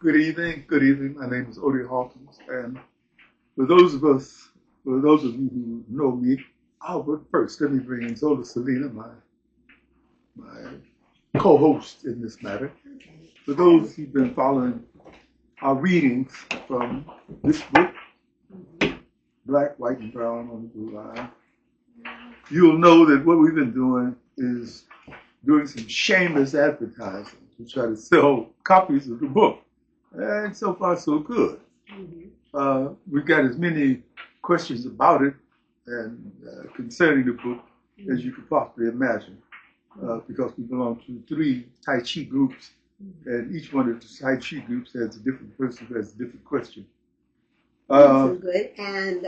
Good evening. Good evening. My name is Odie Hawkins, and for those of you who know me, but first let me bring in Zola Salena, my co-host in this matter. For those who've been following our readings from this book, Black, White, and Brown on the Blue Line, you'll know that what we've been doing is doing some shameless advertising to try to sell copies of the book. And so far, so good. We've got as many questions about it and concerning the book as you could possibly imagine, because we belong to 3 Tai Chi groups, and each one of the Tai Chi groups has a different person who has a different question. So good. And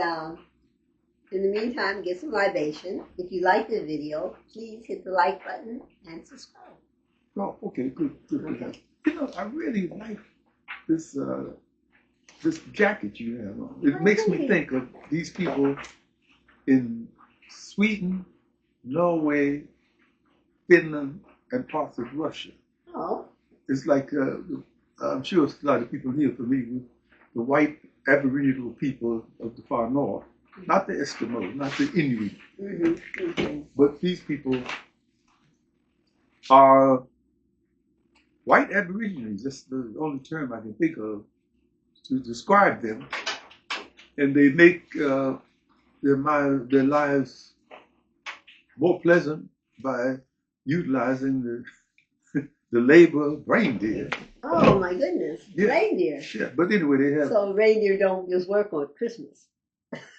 in the meantime, get some libation. If you like the video, please hit the like button and subscribe. Oh, okay, good. Okay. You know, I really like this jacket you have on. It makes me think of these people in Sweden, Norway, Finland, and parts of Russia. Oh. It's like, I'm sure a lot of people here familiar with the white Aboriginal people of the far north. Not the Eskimos, not the Inuit. But these people are white Aborigines. That's the only term I can think of to describe them. And they make their lives more pleasant by utilizing the labor of reindeer. Oh my goodness, yeah. Reindeer. Yeah, but anyway, they have. So reindeer don't just work on Christmas.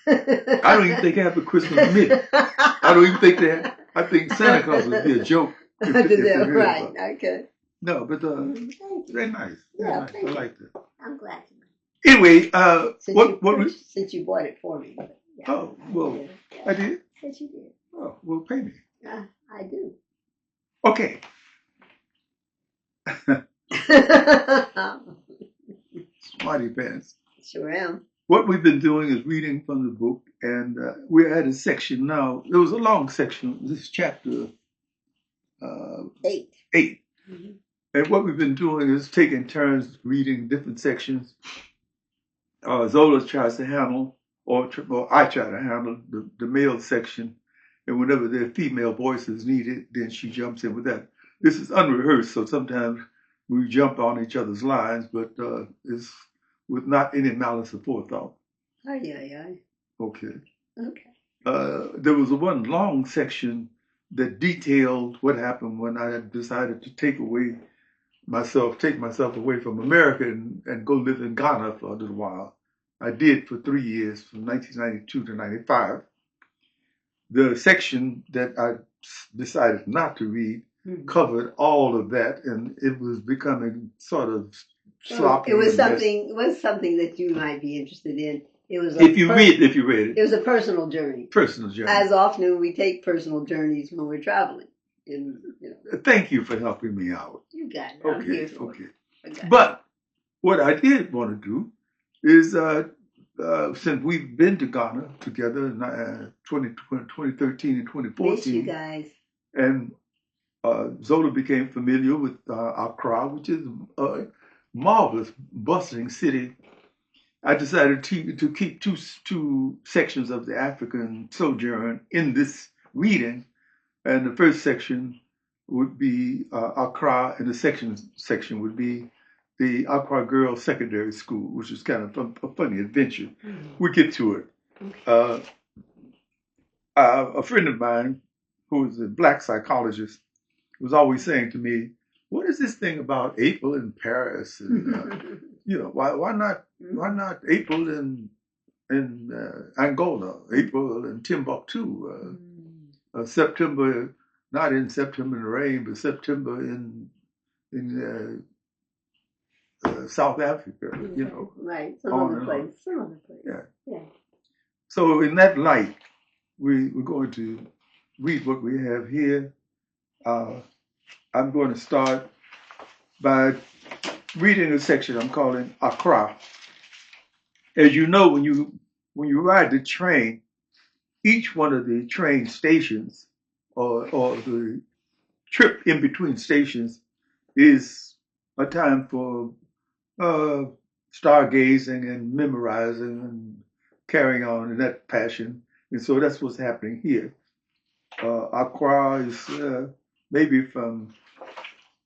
I don't even think they have a Christmas myth. I don't even think they have. I think Santa Claus would be a joke. Right, okay. No, but they're nice. Yeah, nice. I like that. I'm glad to know. Anyway, since you bought it for me. But, yeah. Oh, well, yeah. I did? Yes, you did. Oh, well, pay me. I do. Okay. Smarty pants. Sure am. What we've been doing is reading from the book, and we're at a section now. There was a long section. This is chapter 8. 8. And what we've been doing is taking turns reading different sections. Zola tries to handle, or I try to handle the male section, and whenever there are female voices needed, then she jumps in with that. This is unrehearsed, so sometimes we jump on each other's lines, but it's with not any malice or forethought. Aye. Okay. Okay. There was one long section that detailed what happened when I decided to take myself away from America and go live in Ghana for a little while. I did for 3 years, from 1992 to 95. The section that I decided not to read covered all of that, and it was becoming sort of sloppy. It was something that you might be interested in. It was if you read it. It was a personal journey. Personal journey. As often we take personal journeys when we're traveling. Thank you for helping me out. You got it. Okay. But what I did want to do is, since we've been to Ghana together in 2013 and 2014. Miss you guys. And Zola became familiar with Accra, which is a marvelous, bustling city. I decided to keep two sections of the African sojourn in this reading. And the first section would be Accra, and the section would be the Accra Girls Secondary School, which is kind of a funny adventure. We'll get to it. Okay. A friend of mine, who is a black psychologist, was always saying to me, "What is this thing about April in Paris? And, why not April in Angola, April in Timbuktu, September, not in September in the rain, but September in South Africa, Right, some other place. Yeah. So in that light, we're going to read what we have here. I'm going to start by reading a section I'm calling Accra. As you know, when you ride the train, each one of the train stations or the trip in between stations is a time for uh, stargazing and memorizing and carrying on in that passion. And so that's what's happening here. Accra is maybe from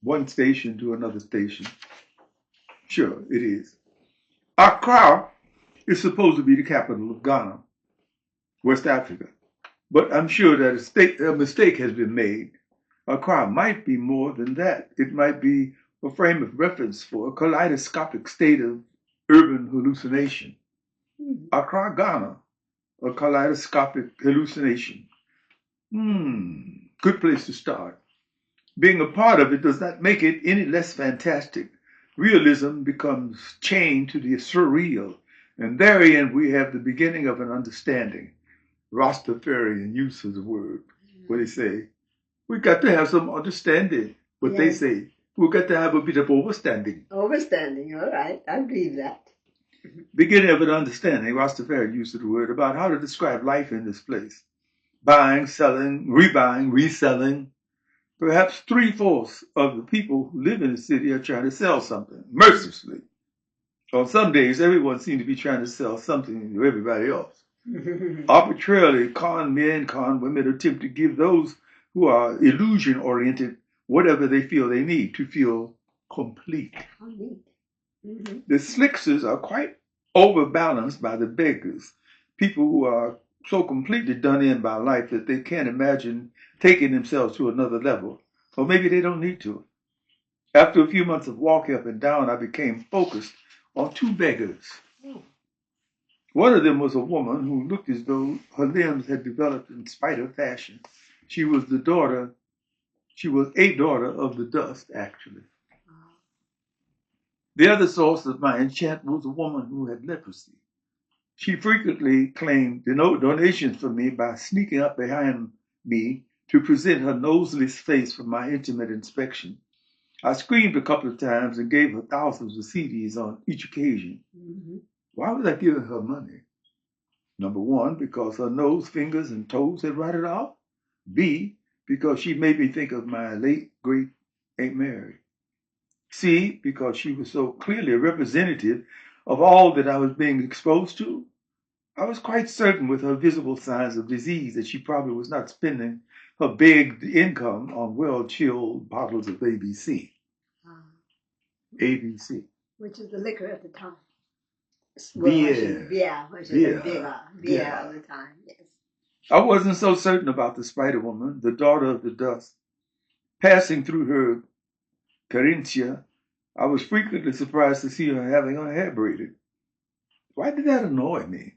one station to another station. Sure, it is. Accra is supposed to be the capital of Ghana, West Africa. But I'm sure that a mistake has been made. Accra might be more than that. It might be a frame of reference for a kaleidoscopic state of urban hallucination. Accra, Ghana, a kaleidoscopic hallucination. Good place to start. Being a part of it does not make it any less fantastic. Realism becomes chained to the surreal, and therein we have the beginning of an understanding. Rastafarian use of the word. What they say, we got to have some understanding. What they say, we got to have a bit of overstanding. Overstanding, all right, I believe that. Beginning of an understanding, Rastafarian use of the word, about how to describe life in this place. Buying, selling, rebuying, reselling. Perhaps 3/4 of the people who live in the city are trying to sell something, mercilessly. On some days, everyone seems to be trying to sell something to everybody else. Arbitrarily, con men, con women attempt to give those who are illusion-oriented whatever they feel they need to feel complete. The slicksters are quite overbalanced by the beggars, people who are so completely done in by life that they can't imagine taking themselves to another level. Or maybe they don't need to. After a few months of walking up and down, I became focused on 2 beggars. One of them was a woman who looked as though her limbs had developed in spite of fashion. She was a daughter of the dust, actually. The other source of my enchantment was a woman who had leprosy. She frequently claimed donations from me by sneaking up behind me to present her noseless face for my intimate inspection. I screamed a couple of times and gave her thousands of CDs on each occasion. Why was I giving her money? Number one, because her nose, fingers, and toes had rotted off. B, because she made me think of my late, great Aunt Mary. C, because she was so clearly a representative of all that I was being exposed to. I was quite certain with her visible signs of disease that she probably was not spending her big income on well-chilled bottles of ABC. ABC. Which is the liquor at the time. Beer. Which is beer all the time, yes. I wasn't so certain about the Spider-Woman, the daughter of the dust. Passing through her Carinthia, I was frequently surprised to see her having her hair braided. Why did that annoy me?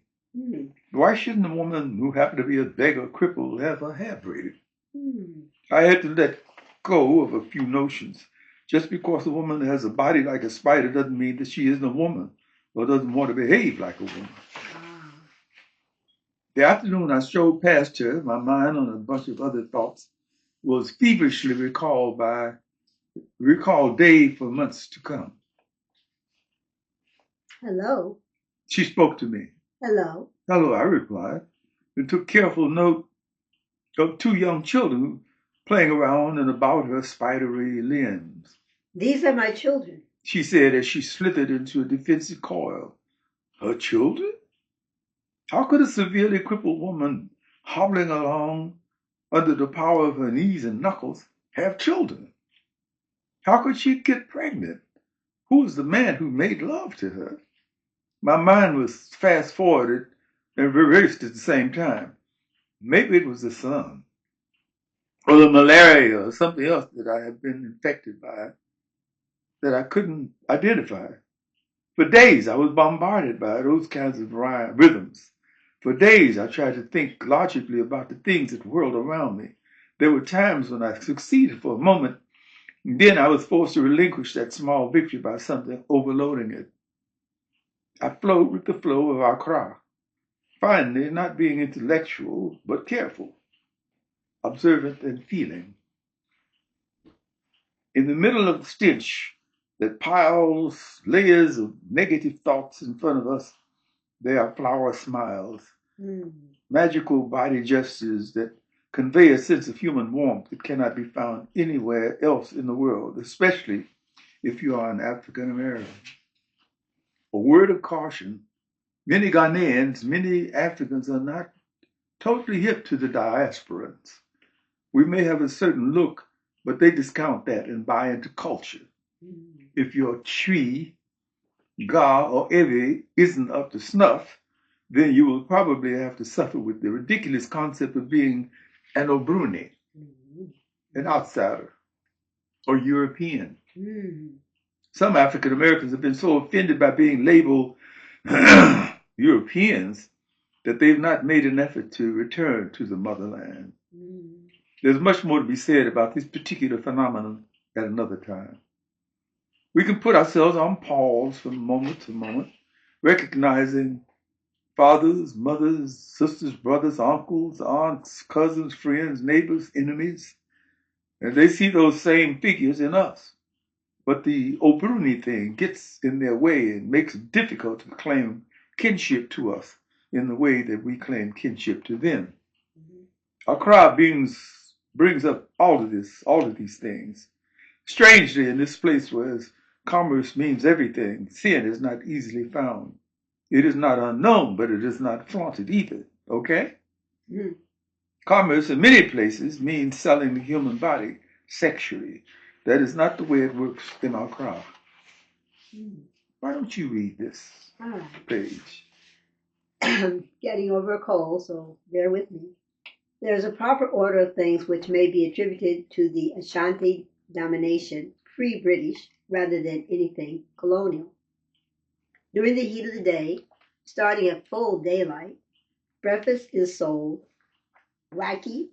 Why shouldn't a woman who happened to be a beggar cripple have her hair braided? I had to let go of a few notions. Just because a woman has a body like a spider doesn't mean that she isn't a woman or doesn't want to behave like a woman. The afternoon I strode past her, my mind on a bunch of other thoughts, was feverishly recalled Dave for months to come. Hello. She spoke to me. Hello. Hello, I replied, and took careful note of 2 young children playing around and about her spidery limbs. These are my children, she said as she slithered into a defensive coil. Her children? How could a severely crippled woman hobbling along under the power of her knees and knuckles have children? How could she get pregnant? Who was the man who made love to her? My mind was fast-forwarded and reversed at the same time. Maybe it was the sun, or the malaria, or something else that I had been infected by that I couldn't identify. For days, I was bombarded by those kinds of rhythms. For days, I tried to think logically about the things that whirled around me. There were times when I succeeded for a moment, and then I was forced to relinquish that small victory by something overloading it. I flowed with the flow of Accra, finally not being intellectual, but careful, observant, and feeling. In the middle of the stench that piles layers of negative thoughts in front of us, there are flower smiles, magical body gestures that convey a sense of human warmth that cannot be found anywhere else in the world, especially if you are an African American. a word of caution. Many Ghanaians, many Africans are not totally hip to the diasporans. We may have a certain look, but they discount that and buy into culture. If your Twi, Ga, or Ewe isn't up to snuff, then you will probably have to suffer with the ridiculous concept of being an Obruni, an outsider, or European. Some African Americans have been so offended by being labeled Europeans that they've not made an effort to return to the motherland. There's much more to be said about this particular phenomenon at another time. We can put ourselves on pause from moment to moment, recognizing fathers, mothers, sisters, brothers, uncles, aunts, cousins, friends, neighbors, enemies, and they see those same figures in us. But the Obruni thing gets in their way and makes it difficult to claim kinship to us in the way that we claim kinship to them. Accra brings up all of these things. Strangely, in this place where commerce means everything, sin is not easily found. It is not unknown, but it is not flaunted either. Okay? Commerce in many places means selling the human body sexually. That is not the way it works in Accra. Why don't you read this page? I'm getting over a cold, so bear with me. There is a proper order of things which may be attributed to the Ashanti domination, pre-British, rather than anything colonial. During the heat of the day, starting at full daylight, breakfast is sold wachi.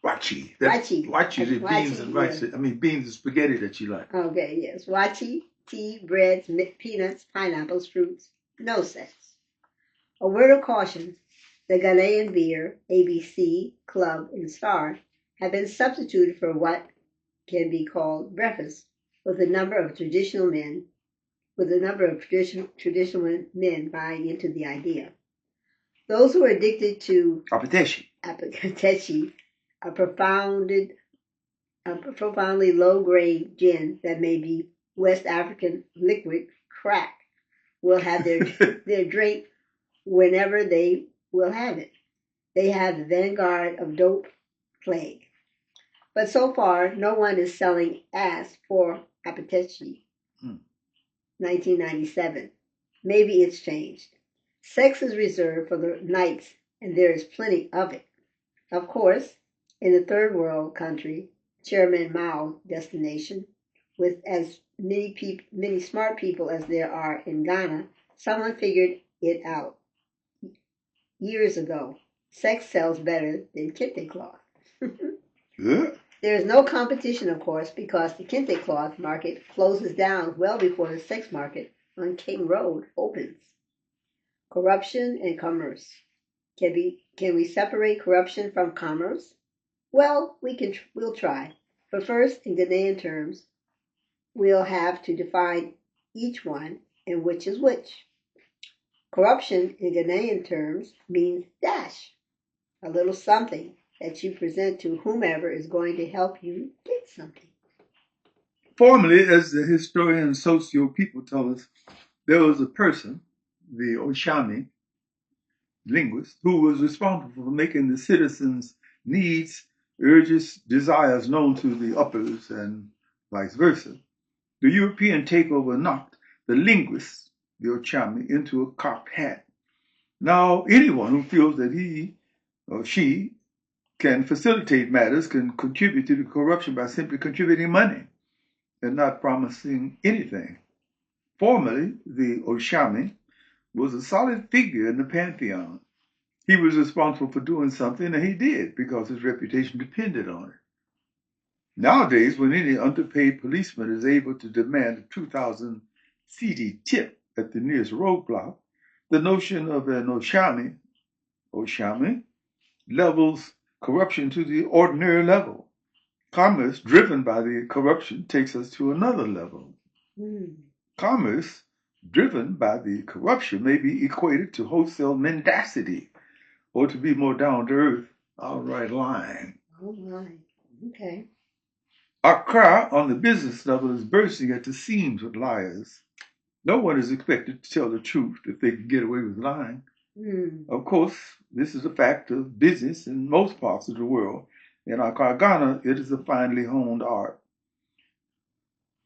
Wachi. Wachi. Wachi is beans and rice. Yeah. I mean, beans and spaghetti that you like. Okay, yes. Wachi, tea, breads, peanuts, pineapples, fruits. No sex. A word of caution. The Ghanaian beer, ABC, Club, and Star have been substituted for what can be called breakfast with a number of traditional men buying into the idea. Those who are addicted to apateshi, a profoundly low-grade gin that may be West African liquid crack, will have their drink whenever they will have it. They have the vanguard of dope plague. But so far, no one is selling ass for apateshi. 1997. Maybe it's changed. Sex is reserved for the nights, and there is plenty of it. Of course, in a third world country, Chairman Mao's destination, with as many smart people as there are in Ghana, someone figured it out years ago. Sex sells better than kente cloth. There is no competition, of course, because the kente cloth market closes down well before the sex market on King Road opens. Corruption and commerce. Can we separate corruption from commerce? Well, we'll try. But first, in Ghanaian terms, we'll have to define each one and which is which. Corruption in Ghanaian terms means dash, a little something that you present to whomever is going to help you get something. Formerly, as the historian and socio people tell us, there was a person, the Oshami linguist, who was responsible for making the citizens' needs, urges, desires known to the uppers and vice versa. The European takeover knocked the linguist, the Ochami, into a cocked hat. Now, anyone who feels that he or she can facilitate matters can contribute to the corruption by simply contributing money and not promising anything. Formerly, the Oshami was a solid figure in the pantheon. He was responsible for doing something, and he did because his reputation depended on it. Nowadays, when any underpaid policeman is able to demand a 2,000 CD tip at the nearest roadblock, the notion of an Oshami, levels corruption to the ordinary level. Commerce, driven by the corruption, takes us to another level. Commerce, driven by the corruption, may be equated to wholesale mendacity, or to be more down to earth, outright lying. Oh my, okay. Accra, on the business level, is bursting at the seams with liars. No one is expected to tell the truth if they can get away with lying. Of course, this is a fact of business in most parts of the world. In Accra, Ghana, it is a finely honed art.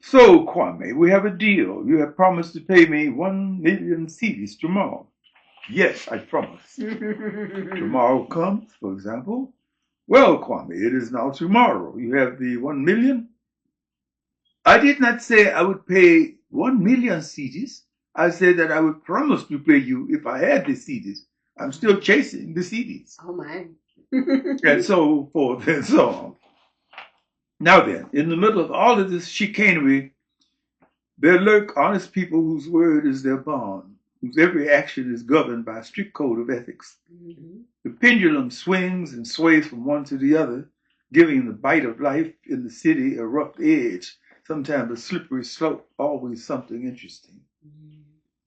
So, Kwame, we have a deal. You have promised to pay me 1,000,000 cedis tomorrow. Yes, I promise. Tomorrow comes, for example. Well, Kwame, it is now tomorrow. You have the 1,000,000. I did not say I would pay 1,000,000 cedis. I said that I would promise to pay you if I had the cedis. I'm still chasing the cedis. Oh, my. And so forth and so on. Now then, in the middle of all of this chicanery, there lurk honest people whose word is their bond, whose every action is governed by a strict code of ethics. The pendulum swings and sways from one to the other, giving the bite of life in the city a rough edge, sometimes a slippery slope, always something interesting.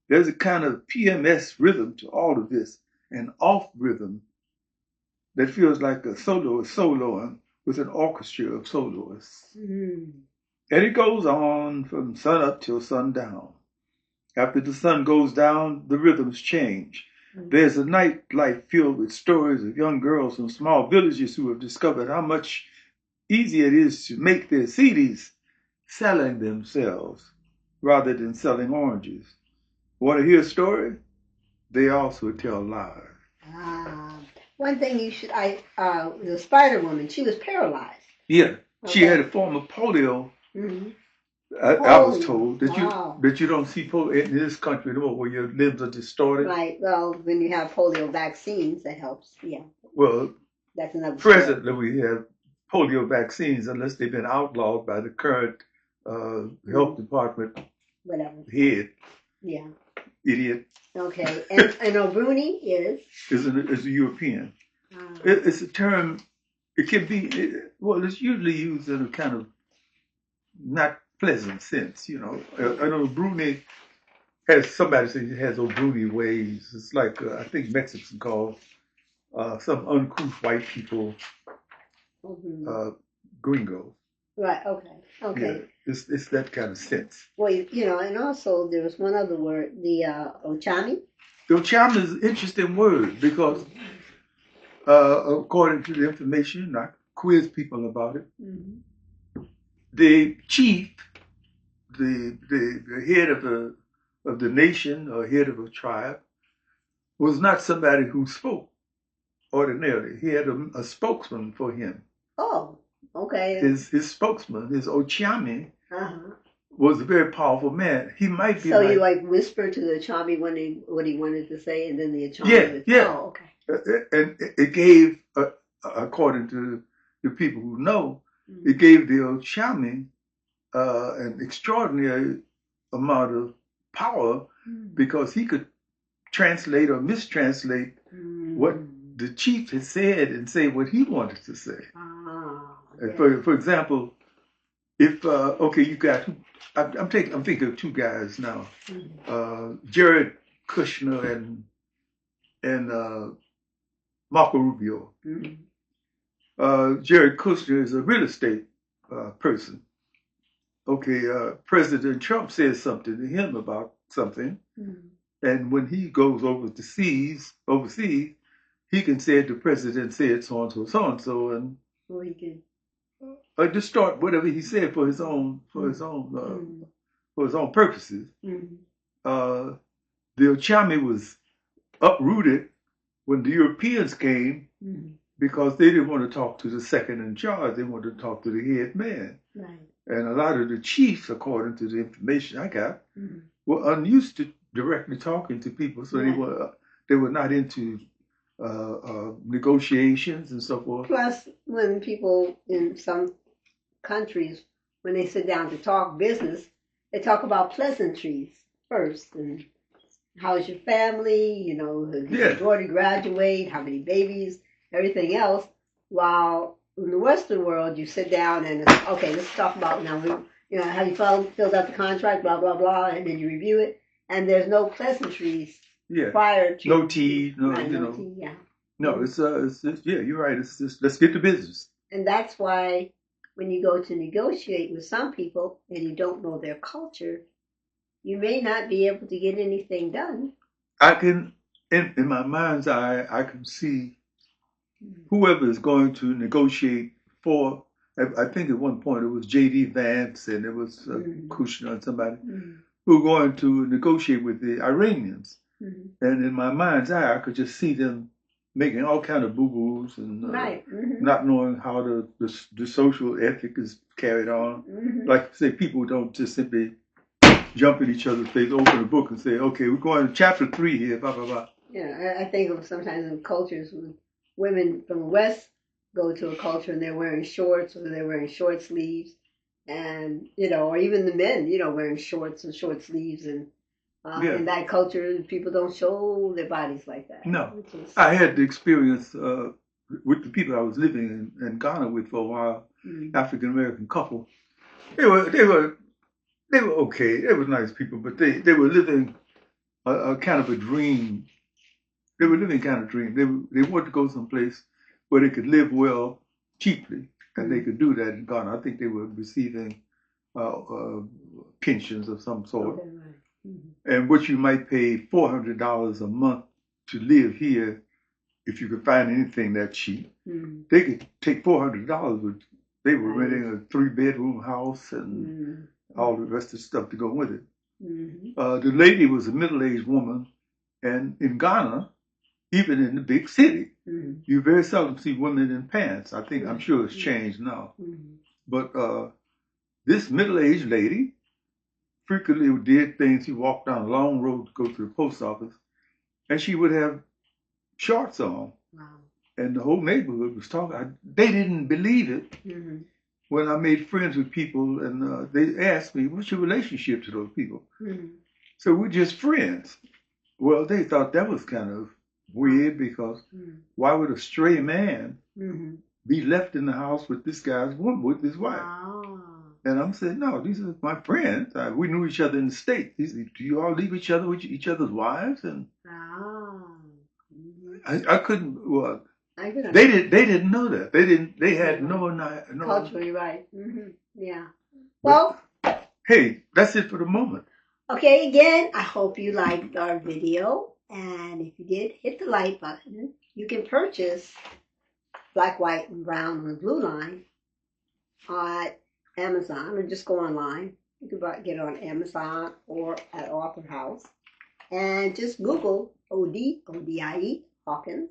There's a kind of PMS rhythm to all of this, an off rhythm that feels like a soloist soloing with an orchestra of soloists. And it goes on from sun up till sundown. After the sun goes down, the rhythms change. There's a nightlife filled with stories of young girls from small villages who have discovered how much easier it is to make their CDs selling themselves rather than selling oranges. Want to hear a story? They also tell lies. One thing you should, the Spider Woman, she was paralyzed. Yeah, she had a form of polio. I was told that you don't see polio in this country anymore, where your limbs are distorted. Right. Well, when you have polio vaccines, that helps. Yeah. Well, that's another. Presently, we have polio vaccines, unless they've been outlawed by the current health department head. Yeah. Idiot. Okay. And O'Bruni is a European. It's a term. It can be. It's usually used in a kind of not pleasant sense, you know. I know Bruni has, somebody says he has O'Bruni ways. It's like, I think Mexicans call some uncouth white people gringos. Right, okay. Yeah, it's that kind of sense. Well, you know, and also there was one other word, the Ochami. The Ochami is an interesting word because, according to the information, I quiz people about it. The chief, the head of the nation or head of a tribe, was not somebody who spoke ordinarily. He had a spokesman for him. Oh, okay. His spokesman, his Ochami, was a very powerful man. He might be. So you like whisper to the Ochami what he wanted to say, and then the Ochami. Yeah. Oh, okay. And it gave, according to the people who know, it gave the Ochami an extraordinary amount of power because he could translate or mistranslate what the chief had said and say what he wanted to say. For example, if you got, I'm thinking of two guys now, Jared Kushner and Marco Rubio. Jared Kushner is a real estate person. Okay, President Trump says something to him about something, and when he goes overseas, he can say the president said so and so, and he can distort whatever he said for his own purposes. The Ochami was uprooted when the Europeans came because they didn't want to talk to the second in charge. They wanted to talk to the head man. Right. And a lot of the chiefs, according to the information I got, were unused to directly talking to people, so they were not into negotiations and so forth. Plus, when people in some countries, when they sit down to talk business, they talk about pleasantries first, and how's your family, you know, did your daughter graduate, how many babies, everything else, while in the Western world, you sit down and it's, okay, let's talk about now, you know, have you filled out the contract, blah, blah, blah, and then you review it, and there's no pleasantries prior to. No tea, no, right, you no know. tea, yeah. No, it's you're right. It's just, let's get to business. And that's why when you go to negotiate with some people and you don't know their culture, you may not be able to get anything done. I can, in my mind's eye, I can see whoever is going to negotiate for. I think at one point it was J.D. Vance and it was Kushner and somebody who were going to negotiate with the Iranians. And in my mind's eye, I could just see them making all kind of boo-boos and not knowing how the social ethic is carried on. Like say, people don't just simply jump in each other's face, open a book and say, okay, we're going to chapter 3 here, blah, blah, blah. Yeah, I think of sometimes in cultures when women from the West go to a culture and they're wearing shorts or they're wearing short sleeves. And, or even the men, wearing shorts and short sleeves. And in that culture, people don't show their bodies like that. No. I had the experience with the people I was living in Ghana with for a while, African-American couple. They were okay. They were nice people, but they were living a kind of a dream. They were living kind of a dream. They wanted to go someplace where they could live well, cheaply, and they could do that in Ghana. I think they were receiving pensions of some sort. Okay, right. And what you might pay $400 a month to live here, if you could find anything that cheap, they could take $400. They were renting a 3-bedroom house and all the rest of the stuff to go with it. The lady was a middle-aged woman, and in Ghana, even in the big city, you very seldom see women in pants. I'm sure it's changed now. But this middle-aged lady frequently did things. She walked down a long road to go to the post office, and she would have shorts on. Wow. And the whole neighborhood was talking. They didn't believe it. When I made friends with people, and they asked me, what's your relationship to those people? So we're just friends. Well, they thought that was kind of weird because why would a stray man be left in the house with this guy's woman, with his wife? Wow. And I'm saying, no, these are my friends. We knew each other in the States. Do you all leave each other with each other's wives? And I couldn't. Well, they didn't know that. They had no. Culturally right. Yeah. Well. Hey, that's it for the moment. Okay. Again, I hope you liked our video, and if you did, hit the like button. You can purchase Black, White, and Brown on the Blue Line at Amazon, or just go online. You can get it on Amazon or at Author House, and just Google Odie Hawkins,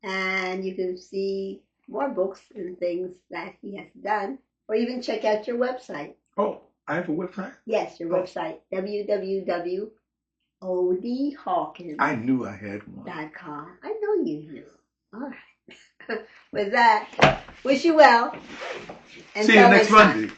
and you can see more books and things that he has done, or even check out your website. Oh, I have a website? Yes, your website, www.odiehawkins. I knew I had one. .com. I know you knew. All right. With that, wish you well. See you next Monday.